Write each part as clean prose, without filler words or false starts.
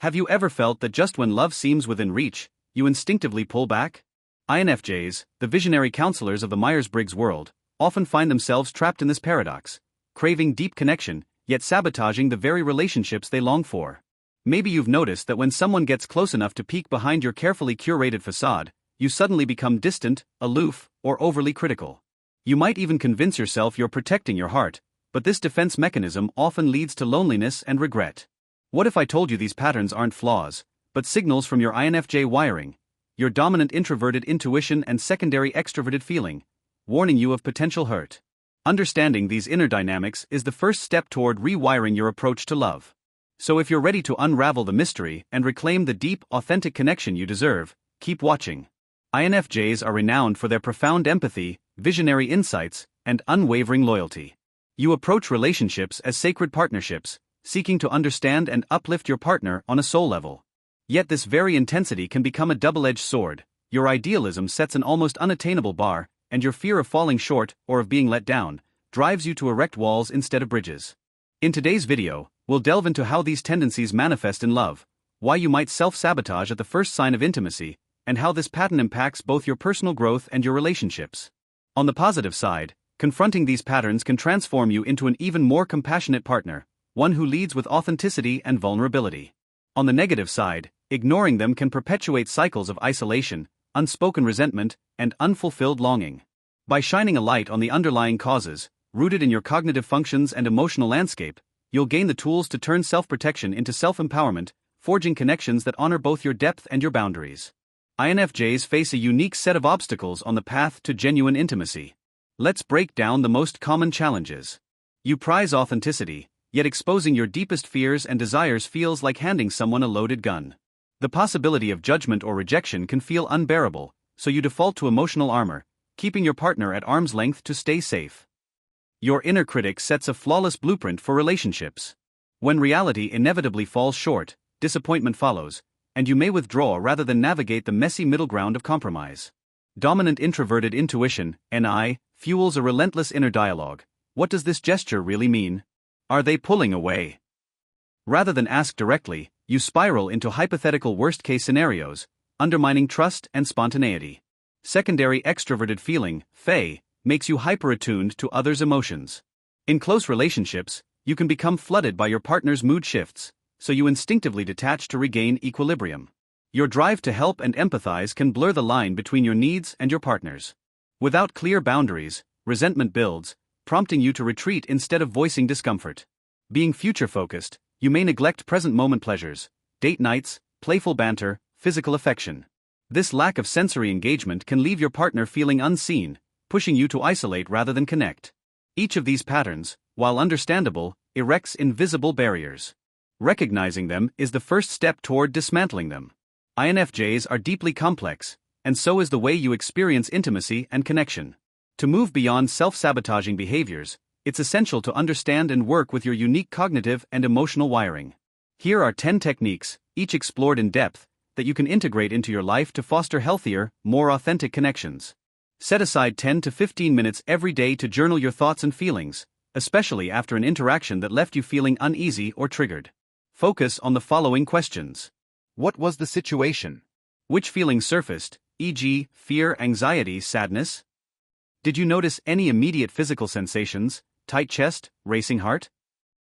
Have you ever felt that just when love seems within reach, you instinctively pull back? INFJs, the visionary counselors of the Myers-Briggs world, often find themselves trapped in this paradox, craving deep connection, yet sabotaging the very relationships they long for. Maybe you've noticed that when someone gets close enough to peek behind your carefully curated facade, you suddenly become distant, aloof, or overly critical. You might even convince yourself you're protecting your heart, but this defense mechanism often leads to loneliness and regret. What if I told you these patterns aren't flaws, but signals from your INFJ wiring, your dominant introverted intuition and secondary extroverted feeling, warning you of potential hurt? Understanding these inner dynamics is the first step toward rewiring your approach to love. So if you're ready to unravel the mystery and reclaim the deep, authentic connection you deserve, keep watching. INFJs are renowned for their profound empathy, visionary insights, and unwavering loyalty. You approach relationships as sacred partnerships, seeking to understand and uplift your partner on a soul level. Yet this very intensity can become a double-edged sword. Your idealism sets an almost unattainable bar, and your fear of falling short or of being let down drives you to erect walls instead of bridges. In today's video, we'll delve into how these tendencies manifest in love, why you might self-sabotage at the first sign of intimacy, and how this pattern impacts both your personal growth and your relationships. On the positive side, confronting these patterns can transform you into an even more compassionate partner, one who leads with authenticity and vulnerability. On the negative side, ignoring them can perpetuate cycles of isolation, unspoken resentment, and unfulfilled longing. By shining a light on the underlying causes, rooted in your cognitive functions and emotional landscape, you'll gain the tools to turn self-protection into self-empowerment, forging connections that honor both your depth and your boundaries. INFJs face a unique set of obstacles on the path to genuine intimacy. Let's break down the most common challenges. You prize authenticity, yet exposing your deepest fears and desires feels like handing someone a loaded gun. The possibility of judgment or rejection can feel unbearable, so you default to emotional armor, keeping your partner at arm's length to stay safe. Your inner critic sets a flawless blueprint for relationships. When reality inevitably falls short, disappointment follows, and you may withdraw rather than navigate the messy middle ground of compromise. Dominant introverted intuition, NI, fuels a relentless inner dialogue. What does this gesture really mean? Are they pulling away? Rather than ask directly, you spiral into hypothetical worst-case scenarios, undermining trust and spontaneity. Secondary extroverted feeling, FE, makes you hyper-attuned to others' emotions. In close relationships, you can become flooded by your partner's mood shifts, so you instinctively detach to regain equilibrium. Your drive to help and empathize can blur the line between your needs and your partner's. Without clear boundaries, resentment builds, prompting you to retreat instead of voicing discomfort. Being future-focused, you may neglect present-moment pleasures, date nights, playful banter, physical affection. This lack of sensory engagement can leave your partner feeling unseen, pushing you to isolate rather than connect. Each of these patterns, while understandable, erects invisible barriers. Recognizing them is the first step toward dismantling them. INFJs are deeply complex, and so is the way you experience intimacy and connection. To move beyond self-sabotaging behaviors, it's essential to understand and work with your unique cognitive and emotional wiring. Here are 10 techniques, each explored in depth, that you can integrate into your life to foster healthier, more authentic connections. Set aside 10 to 15 minutes every day to journal your thoughts and feelings, especially after an interaction that left you feeling uneasy or triggered. Focus on the following questions. What was the situation? Which feelings surfaced, e.g., fear, anxiety, sadness? Did you notice any immediate physical sensations, tight chest, racing heart?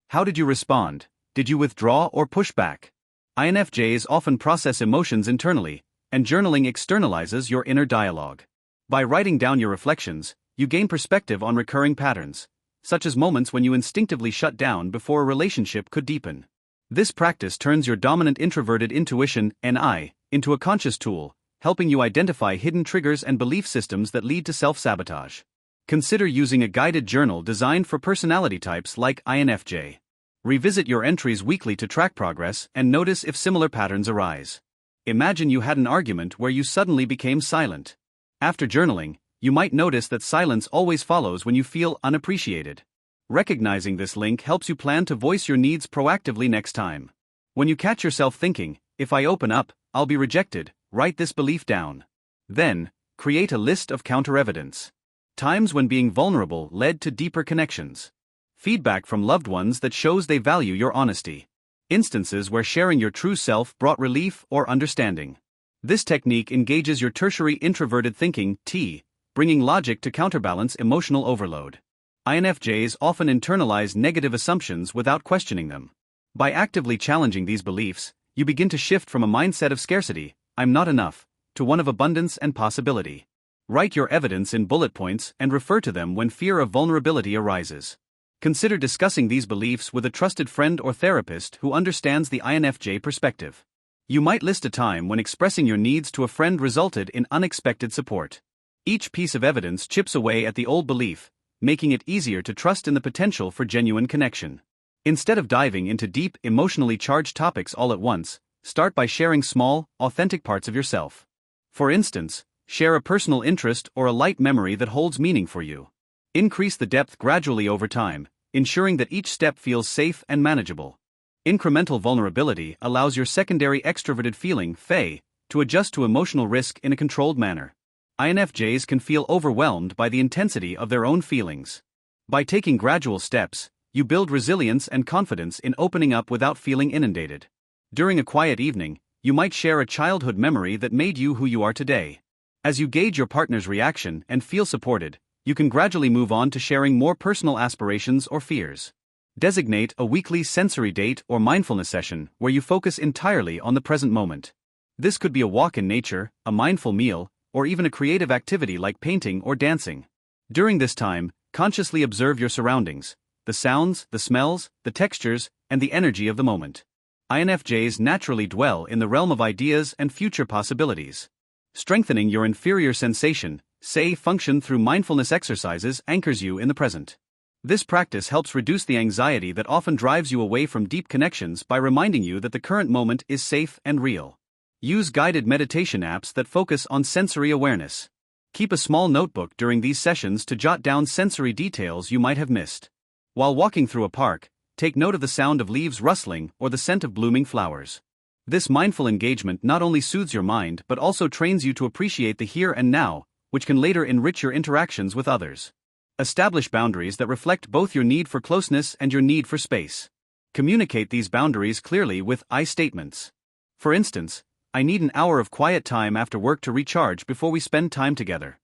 How did you respond? Did you withdraw or push back? INFJs often process emotions internally, and journaling externalizes your inner dialogue. By writing down your reflections, you gain perspective on recurring patterns, such as moments when you instinctively shut down before a relationship could deepen. This practice turns your dominant introverted intuition, NI, into a conscious tool, helping you identify hidden triggers and belief systems that lead to self-sabotage. Consider using a guided journal designed for personality types like INFJ. Revisit your entries weekly to track progress and notice if similar patterns arise. Imagine you had an argument where you suddenly became silent. After journaling, you might notice that silence always follows when you feel unappreciated. Recognizing this link helps you plan to voice your needs proactively next time. When you catch yourself thinking, "If I open up, I'll be rejected," write this belief down. Then, create a list of counter-evidence. Times when being vulnerable led to deeper connections. Feedback from loved ones that shows they value your honesty. instances where sharing your true self brought relief or understanding. This technique engages your tertiary introverted thinking, bringing logic to counterbalance emotional overload. INFJs often internalize negative assumptions without questioning them. By actively challenging these beliefs, you begin to shift from a mindset of scarcity, I'm not enough, to one of abundance and possibility. Write your evidence in bullet points and refer to them when fear of vulnerability arises. Consider discussing these beliefs with a trusted friend or therapist who understands the INFJ perspective. You might list a time when expressing your needs to a friend resulted in unexpected support. Each piece of evidence chips away at the old belief, making it easier to trust in the potential for genuine connection. Instead of diving into deep, emotionally charged topics all at once, start by sharing small, authentic parts of yourself. For instance, share a personal interest or a light memory that holds meaning for you. Increase the depth gradually over time, ensuring that each step feels safe and manageable. Incremental vulnerability allows your secondary extroverted feeling, to adjust to emotional risk in a controlled manner. INFJs can feel overwhelmed by the intensity of their own feelings. By taking gradual steps, you build resilience and confidence in opening up without feeling inundated. During a quiet evening, you might share a childhood memory that made you who you are today. As you gauge your partner's reaction and feel supported, you can gradually move on to sharing more personal aspirations or fears. Designate a weekly sensory date or mindfulness session where you focus entirely on the present moment. This could be a walk in nature, a mindful meal, or even a creative activity like painting or dancing. During this time, consciously observe your surroundings, the sounds, the smells, the textures, and the energy of the moment. INFJs naturally dwell in the realm of ideas and future possibilities. Strengthening your inferior sensation, function through mindfulness exercises anchors you in the present. This practice helps reduce the anxiety that often drives you away from deep connections by reminding you that the current moment is safe and real. Use guided meditation apps that focus on sensory awareness. Keep a small notebook during these sessions to jot down sensory details you might have missed. While walking through a park, take note of the sound of leaves rustling or the scent of blooming flowers. This mindful engagement not only soothes your mind but also trains you to appreciate the here and now, which can later enrich your interactions with others. Establish boundaries that reflect both your need for closeness and your need for space. Communicate these boundaries clearly with I statements. For instance, I need an hour of quiet time after work to recharge before we spend time together.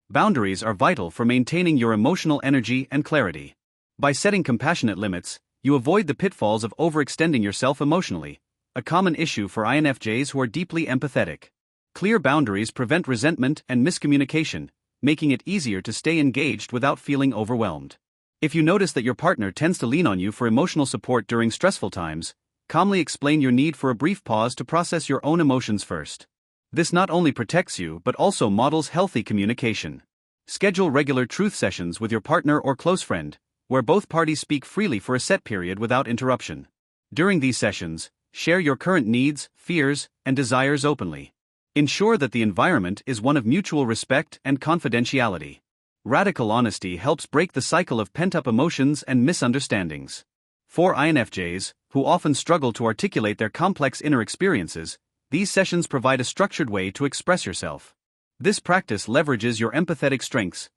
Boundaries are vital for maintaining your emotional energy and clarity. By setting compassionate limits, you avoid the pitfalls of overextending yourself emotionally, a common issue for INFJs who are deeply empathetic. Clear boundaries prevent resentment and miscommunication, making it easier to stay engaged without feeling overwhelmed. If you notice that your partner tends to lean on you for emotional support during stressful times, calmly explain your need for a brief pause to process your own emotions first. This not only protects you but also models healthy communication. Schedule regular truth sessions with your partner or close friend, where both parties speak freely for a set period without interruption. During these sessions, share your current needs, fears, and desires openly. Ensure that the environment is one of mutual respect and confidentiality. Radical honesty helps break the cycle of pent-up emotions and misunderstandings. For INFJs, who often struggle to articulate their complex inner experiences, these sessions provide a structured way to express yourself. This practice leverages your empathetic strengths,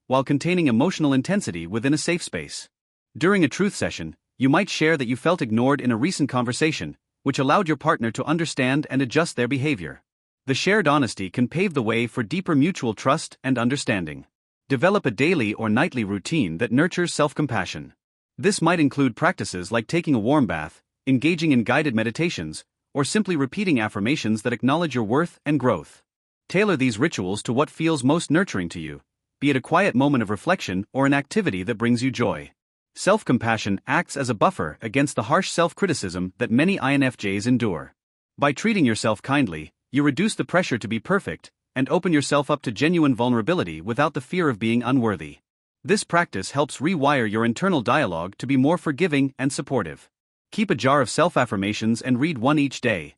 while containing emotional intensity within a safe space. During a truth session, you might share that you felt ignored in a recent conversation, which allowed your partner to understand and adjust their behavior. The shared honesty can pave the way for deeper mutual trust and understanding. Develop a daily or nightly routine that nurtures self-compassion. This might include practices like taking a warm bath, engaging in guided meditations, or simply repeating affirmations that acknowledge your worth and growth. Tailor these rituals to what feels most nurturing to you, be it a quiet moment of reflection or an activity that brings you joy. Self-compassion acts as a buffer against the harsh self-criticism that many INFJs endure. By treating yourself kindly, you reduce the pressure to be perfect and open yourself up to genuine vulnerability without the fear of being unworthy. This practice helps rewire your internal dialogue to be more forgiving and supportive. Keep a jar of self-affirmations and read one each day.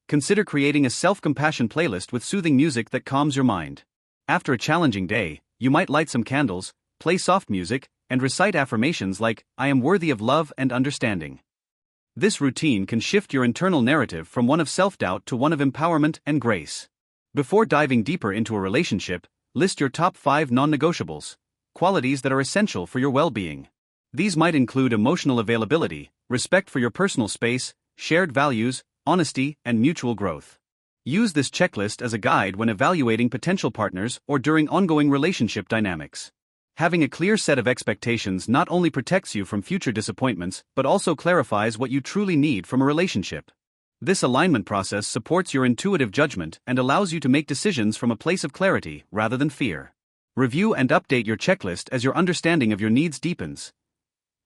Consider creating a self-compassion playlist with soothing music that calms your mind. After a challenging day, you might light some candles, play soft music, and recite affirmations like, I am worthy of love and understanding. This routine can shift your internal narrative from one of self-doubt to one of empowerment and grace. Before diving deeper into a relationship, list your top 5 non-negotiables, qualities that are essential for your well-being. These might include emotional availability, respect for your personal space, shared values, honesty, and mutual growth. Use this checklist as a guide when evaluating potential partners or during ongoing relationship dynamics. Having a clear set of expectations not only protects you from future disappointments but also clarifies what you truly need from a relationship. This alignment process supports your intuitive judgment and allows you to make decisions from a place of clarity rather than fear. Review and update your checklist as your understanding of your needs deepens.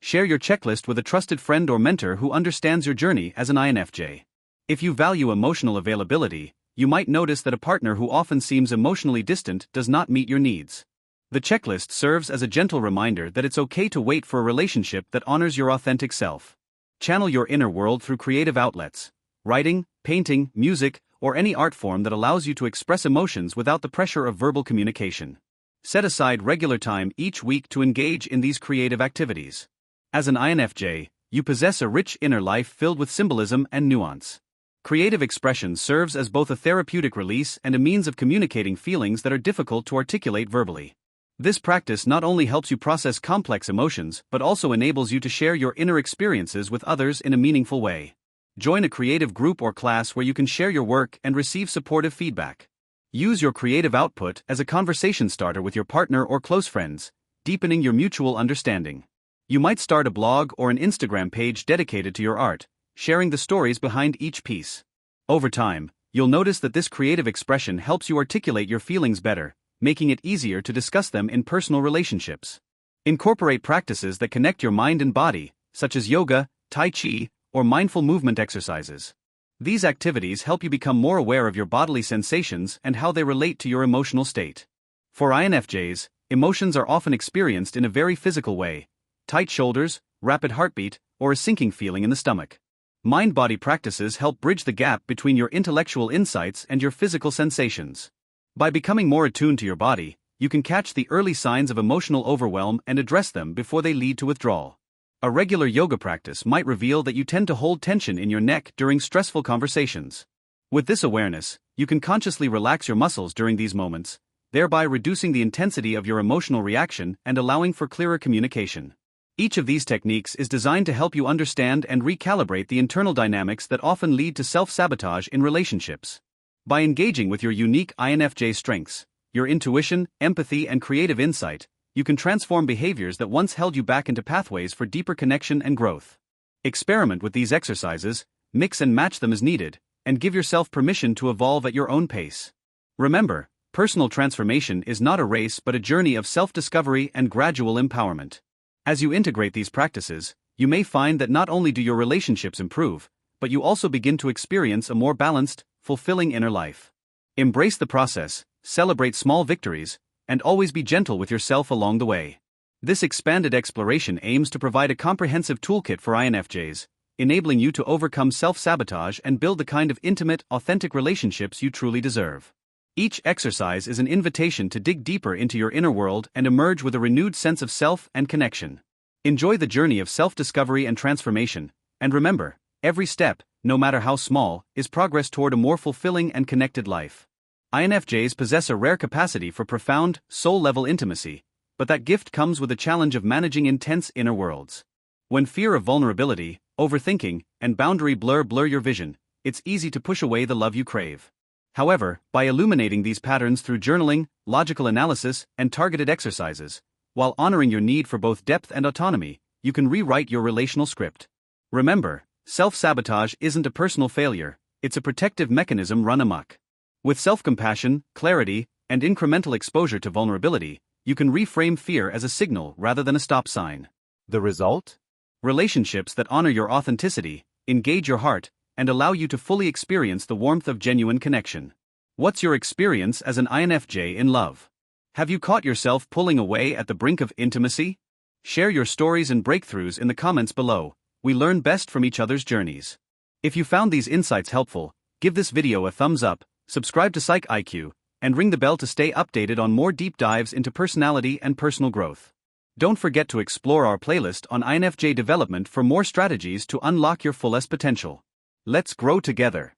Share your checklist with a trusted friend or mentor who understands your journey as an INFJ. If you value emotional availability, you might notice that a partner who often seems emotionally distant does not meet your needs. The checklist serves as a gentle reminder that it's okay to wait for a relationship that honors your authentic self. Channel your inner world through creative outlets. Writing, painting, music, or any art form that allows you to express emotions without the pressure of verbal communication. Set aside regular time each week to engage in these creative activities. As an INFJ, you possess a rich inner life filled with symbolism and nuance. Creative expression serves as both a therapeutic release and a means of communicating feelings that are difficult to articulate verbally. This practice not only helps you process complex emotions but also enables you to share your inner experiences with others in a meaningful way. Join a creative group or class where you can share your work and receive supportive feedback. Use your creative output as a conversation starter with your partner or close friends, deepening your mutual understanding. You might start a blog or an Instagram page dedicated to your art, sharing the stories behind each piece. Over time, you'll notice that this creative expression helps you articulate your feelings better, making it easier to discuss them in personal relationships. Incorporate practices that connect your mind and body, such as yoga, tai chi, or mindful movement exercises. These activities help you become more aware of your bodily sensations and how they relate to your emotional state. For INFJs, emotions are often experienced in a very physical way: tight shoulders, rapid heartbeat, or a sinking feeling in the stomach. Mind-body practices help bridge the gap between your intellectual insights and your physical sensations. By becoming more attuned to your body, you can catch the early signs of emotional overwhelm and address them before they lead to withdrawal. A regular yoga practice might reveal that you tend to hold tension in your neck during stressful conversations. With this awareness, you can consciously relax your muscles during these moments, thereby reducing the intensity of your emotional reaction and allowing for clearer communication. Each of these techniques is designed to help you understand and recalibrate the internal dynamics that often lead to self-sabotage in relationships. By engaging with your unique INFJ strengths, your intuition, empathy, and creative insight, you can transform behaviors that once held you back into pathways for deeper connection and growth. Experiment with these exercises, mix and match them as needed, and give yourself permission to evolve at your own pace. Remember, personal transformation is not a race but a journey of self-discovery and gradual empowerment. As you integrate these practices, you may find that not only do your relationships improve, but you also begin to experience a more balanced, fulfilling inner life. Embrace the process, celebrate small victories, and always be gentle with yourself along the way. This expanded exploration aims to provide a comprehensive toolkit for INFJs, enabling you to overcome self-sabotage and build the kind of intimate, authentic relationships you truly deserve. Each exercise is an invitation to dig deeper into your inner world and emerge with a renewed sense of self and connection. Enjoy the journey of self-discovery and transformation, and remember, every step, no matter how small, is progress toward a more fulfilling and connected life. INFJs possess a rare capacity for profound, soul-level intimacy, but that gift comes with the challenge of managing intense inner worlds. When fear of vulnerability, overthinking, and boundary blur your vision, it's easy to push away the love you crave. However, by illuminating these patterns through journaling, logical analysis, and targeted exercises, while honoring your need for both depth and autonomy, you can rewrite your relational script. Remember, self-sabotage isn't a personal failure, it's a protective mechanism run amok. With self-compassion, clarity, and incremental exposure to vulnerability, you can reframe fear as a signal rather than a stop sign. The result? Relationships that honor your authenticity, engage your heart, and allow you to fully experience the warmth of genuine connection. What's your experience as an INFJ in love? Have you caught yourself pulling away at the brink of intimacy? Share your stories and breakthroughs in the comments below. We learn best from each other's journeys. If you found these insights helpful, give this video a thumbs up, subscribe to Psych IQ, and ring the bell to stay updated on more deep dives into personality and personal growth. Don't forget to explore our playlist on INFJ development for more strategies to unlock your fullest potential. Let's grow together.